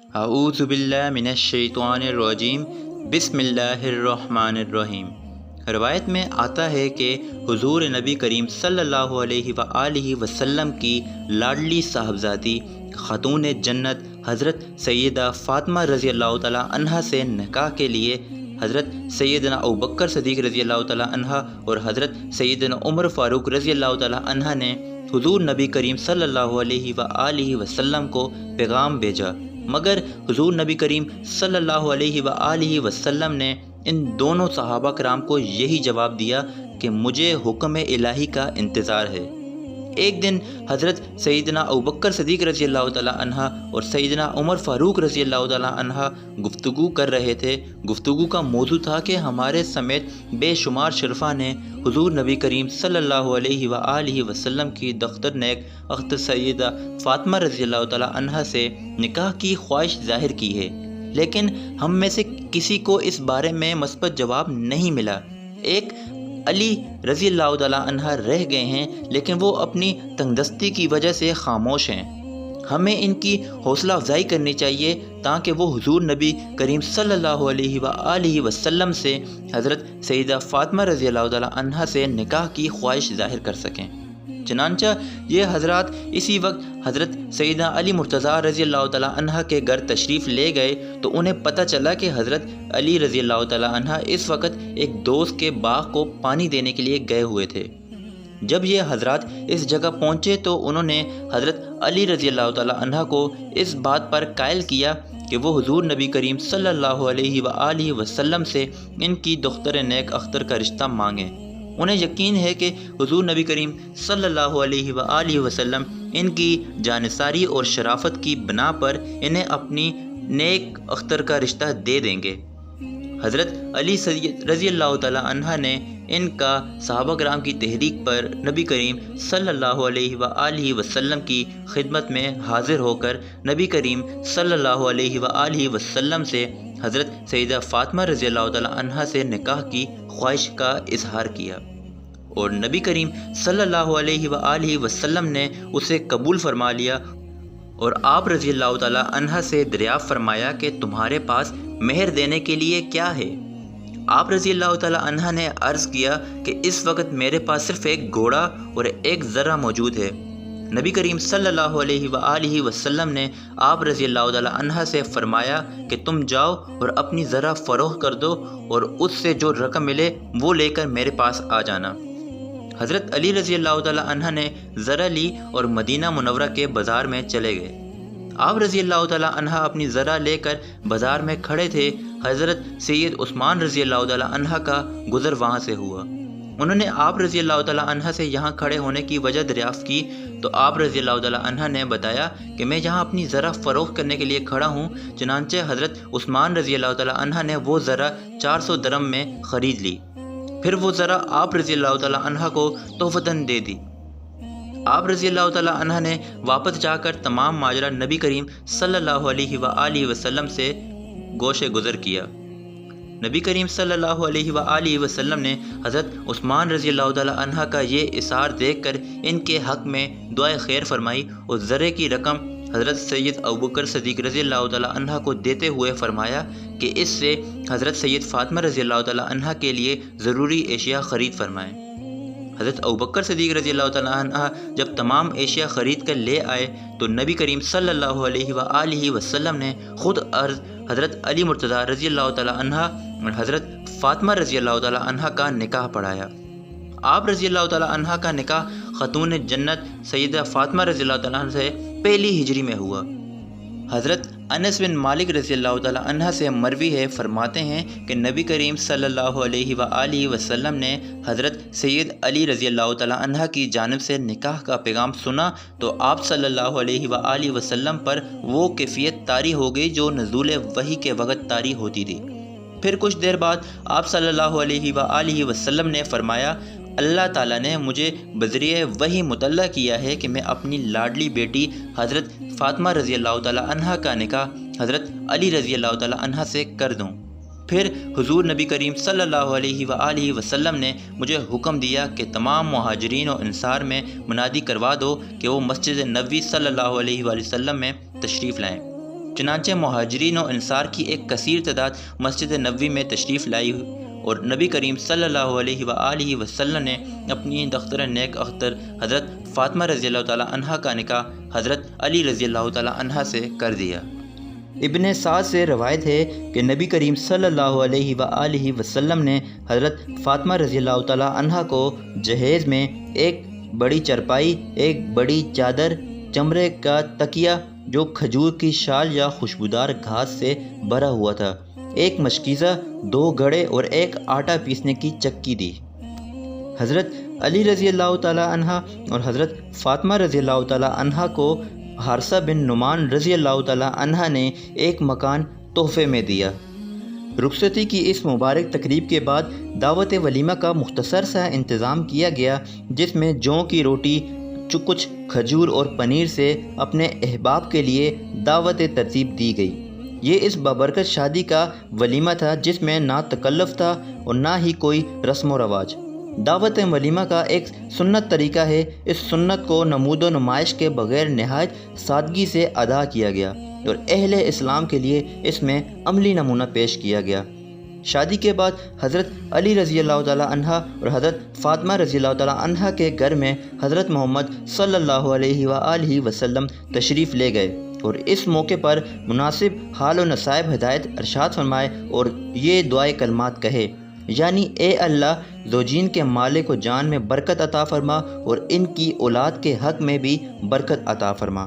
اعوذ باللہ من الشیطان الرجیم بسم اللہ الرحمن الرحیم۔ روایت میں آتا ہے کہ حضور نبی کریم صلی اللہ علیہ وآلہ وسلم کی لاڈلی صاحبزادی خاتون جنت حضرت سیدہ فاطمہ رضی اللہ تعالیٰ عنہ سے نکاح کے لیے حضرت سیدنا ابوبکر صدیق رضی اللہ تعالیٰ عنہ اور حضرت سیدنا عمر فاروق رضی اللہ تعالیٰ عنہ نے حضور نبی کریم صلی اللہ علیہ وآلہ وسلم کو پیغام بھیجا، مگر حضور نبی کریم صلی اللہ علیہ وآلہ وسلم نے ان دونوں صحابہ کرام کو یہی جواب دیا کہ مجھے حکم الہی کا انتظار ہے۔ ایک دن حضرت سیدنا ابوبکر صدیق رضی اللہ تعالیٰ عنہ اور سیدنا عمر فاروق رضی اللہ تعالیٰ عنہ گفتگو کر رہے تھے۔ گفتگو کا موضوع تھا کہ ہمارے سمیت بے شمار شرفا نے حضور نبی کریم صلی اللہ علیہ وآلہ وسلم کی دختر نیک اختر سیدہ فاطمہ رضی اللہ تعالیٰ عنہ سے نکاح کی خواہش ظاہر کی ہے، لیکن ہم میں سے کسی کو اس بارے میں مثبت جواب نہیں ملا۔ ایک علی رضی اللہ تعالیٰ عنہ رہ گئے ہیں، لیکن وہ اپنی تنگدستی کی وجہ سے خاموش ہیں۔ ہمیں ان کی حوصلہ افزائی کرنی چاہیے تاکہ وہ حضور نبی کریم صلی اللہ علیہ وآلہ وسلم سے حضرت سیدہ فاطمہ رضی اللہ تعالیٰ عنہ سے نکاح کی خواہش ظاہر کر سکیں۔ چنانچہ یہ حضرات اسی وقت حضرت سیدنا علی مرتضیٰ رضی اللہ تعالیٰ عنہ کے گھر تشریف لے گئے تو انہیں پتہ چلا کہ حضرت علی رضی اللہ تعالیٰ عنہ اس وقت ایک دوست کے باغ کو پانی دینے کے لیے گئے ہوئے تھے۔ جب یہ حضرات اس جگہ پہنچے تو انہوں نے حضرت علی رضی اللہ تعالیٰ عنہ کو اس بات پر قائل کیا کہ وہ حضور نبی کریم صلی اللہ علیہ وآلہ وسلم سے ان کی دختر نیک اختر کا رشتہ مانگیں۔ انہیں یقین ہے کہ حضور نبی کریم صلی اللہ علیہ وآلہ وسلم ان کی جانثاری اور شرافت کی بنا پر انہیں اپنی نیک اختر کا رشتہ دے دیں گے۔ حضرت علی رضی اللہ تعالیٰ عنہ نے ان کا صحابہ کرام کی تحریک پر نبی کریم صلی اللہ علیہ وآلہ وسلم کی خدمت میں حاضر ہو کر نبی کریم صلی اللہ علیہ وآلہ وسلم سے حضرت سیدہ فاطمہ رضی اللہ تعالیٰ عنہ سے نکاح کی خواہش کا اظہار کیا، اور نبی کریم صلی اللہ علیہ وآلہ وسلم نے اسے قبول فرما لیا، اور آپ رضی اللہ تعالیٰ عنہ سے دریافت فرمایا کہ تمہارے پاس مہر دینے کے لیے کیا ہے؟ آپ رضی اللہ تعالیٰ عنہ نے عرض کیا کہ اس وقت میرے پاس صرف ایک گھوڑا اور ایک ذرہ موجود ہے۔ نبی کریم صلی اللہ علیہ وآلہ وسلم نے آپ رضی اللہ تعالیٰ عنہ سے فرمایا کہ تم جاؤ اور اپنی ذرہ فروخت کر دو اور اس سے جو رقم ملے وہ لے کر میرے پاس آ جانا۔ حضرت علی رضی اللہ تعالیٰ عنہ نے ذرہ لی اور مدینہ منورہ کے بازار میں چلے گئے۔ آپ رضی اللہ تعالیٰ عنہ اپنی ذرہ لے کر بازار میں کھڑے تھے۔ حضرت سید عثمان رضی اللہ تعالیٰ عنہ کا گزر وہاں سے ہوا۔ انہوں نے آپ رضی اللہ تعالیٰ عنہ سے یہاں کھڑے ہونے کی وجہ دریافت کی تو آپ رضی اللہ تعالیٰ عنہ نے بتایا کہ میں یہاں اپنی ذرہ فروخت کرنے کے لیے کھڑا ہوں۔ چنانچہ حضرت عثمان رضی اللہ تعالیٰ عنہ نے وہ ذرہ 400 درم میں خرید لی، پھر وہ ذرہ آپ رضی اللہ تعالیٰ عنہ کو تحفتاً دے دی۔ آپ رضی اللہ تعالیٰ عنہ نے واپس جا کر تمام ماجرا نبی کریم صلی اللہ علیہ وآلہ وسلم سے گوش گزر کیا۔ نبی کریم صلی اللہ علیہ وآلہ وسلم نے حضرت عثمان رضی اللہ تعالیٰ عنہ کا یہ اظہار دیکھ کر ان کے حق میں دعائے خیر فرمائی اور ذرے کی رقم حضرت سید ابوبکر صدیق رضی اللہ تعالیٰ عنہ کو دیتے ہوئے فرمایا کہ اس سے حضرت سید فاطمہ رضی اللہ تعالیٰ عنہ کے لیے ضروری اشیاء خرید فرمائیں۔ حضرت ابوبکر صدیق رضی اللہ تعالیٰ عنہ جب تمام اشیاء خرید کر لے آئے تو نبی کریم صلی اللہ علیہ وآلہ وسلم نے خود حضرت علی مرتضیٰ رضی اللہ تعالیٰ عنہ اور حضرت فاطمہ رضی اللہ تعالیٰ عنہ کا نکاح پڑھایا۔ آپ رضی اللہ تعالیٰ عنہ کا نکاح خاتون جنت سیدہ فاطمہ رضی اللہ تعالیٰ عنہ سے پہلی ہجری میں ہوا۔ حضرت انس بن مالک رضی اللہ تعالیٰ عنہ سے مروی ہے، فرماتے ہیں کہ نبی کریم صلی اللہ علیہ وآلہ وسلم نے حضرت سید علی رضی اللہ تعالیٰ عنہ کی جانب سے نکاح کا پیغام سنا تو آپ صلی اللہ علیہ وآلہ وسلم پر وہ کیفیت طاری ہو گئی جو نزول وحی کے وقت طاری ہوتی تھی۔ پھر کچھ دیر بعد آپ صلی اللہ علیہ وآلہ وسلم نے فرمایا، اللہ تعالیٰ نے مجھے بذریعہ وحی مطلع کیا ہے کہ میں اپنی لاڈلی بیٹی حضرت فاطمہ رضی اللہ تعالیٰ عنہ کا نکاح حضرت علی رضی اللہ تعالیٰ عنہ سے کر دوں۔ پھر حضور نبی کریم صلی اللہ علیہ وآلہ وسلم نے مجھے حکم دیا کہ تمام مہاجرین و انصار میں منادی کروا دو کہ وہ مسجد نبوی صلی اللہ علیہ وآلہ وسلم میں تشریف لائیں۔ چنانچہ مہاجرین و انصار کی ایک کثیر تعداد مسجد نبوی میں تشریف لائی اور نبی کریم صلی اللہ علیہ وآلہ وسلم نے اپنی دختر نیک اختر حضرت فاطمہ رضی اللہ تعالیٰ عنہ کا نکاح حضرت علی رضی اللہ تعالیٰ عنہ سے کر دیا۔ ابن سعد سے روایت ہے کہ نبی کریم صلی اللہ علیہ وآلہ وسلم نے حضرت فاطمہ رضی اللہ تعالیٰ عنہ کو جہیز میں ایک بڑی چرپائی، ایک بڑی چادر، چمڑے کا تکیہ جو کھجور کی شال یا خوشبودار گھاس سے بھرا ہوا تھا، ایک مشکیزہ، 2 گھڑے اور ایک آٹا پیسنے کی چکی دی۔ حضرت علی رضی اللہ تعالیٰ عنہ اور حضرت فاطمہ رضی اللہ تعالیٰ عنہ کو حارثہ بن نعمان رضی اللہ تعالیٰ عنہ نے ایک مکان تحفے میں دیا۔ رخصتی کی اس مبارک تقریب کے بعد دعوت ولیمہ کا مختصر سا انتظام کیا گیا، جس میں جوں کی روٹی، کچھ کھجور اور پنیر سے اپنے احباب کے لیے دعوت ترتیب دی گئی۔ یہ اس بابرکت شادی کا ولیمہ تھا جس میں نہ تکلف تھا اور نہ ہی کوئی رسم و رواج۔ دعوت ولیمہ کا ایک سنت طریقہ ہے، اس سنت کو نمود و نمائش کے بغیر نہایت سادگی سے ادا کیا گیا اور اہل اسلام کے لیے اس میں عملی نمونہ پیش کیا گیا۔ شادی کے بعد حضرت علی رضی اللہ تعالیٰ عنہ اور حضرت فاطمہ رضی اللہ تعالیٰ عنہ کے گھر میں حضرت محمد صلی اللہ علیہ وآلہ وسلم تشریف لے گئے اور اس موقع پر مناسب حال و نصائب ہدایت ارشاد فرمائے اور یہ دعائے کلمات کہے، یعنی اے اللہ، زوجین کے مالک و جان میں برکت عطا فرما اور ان کی اولاد کے حق میں بھی برکت عطا فرما۔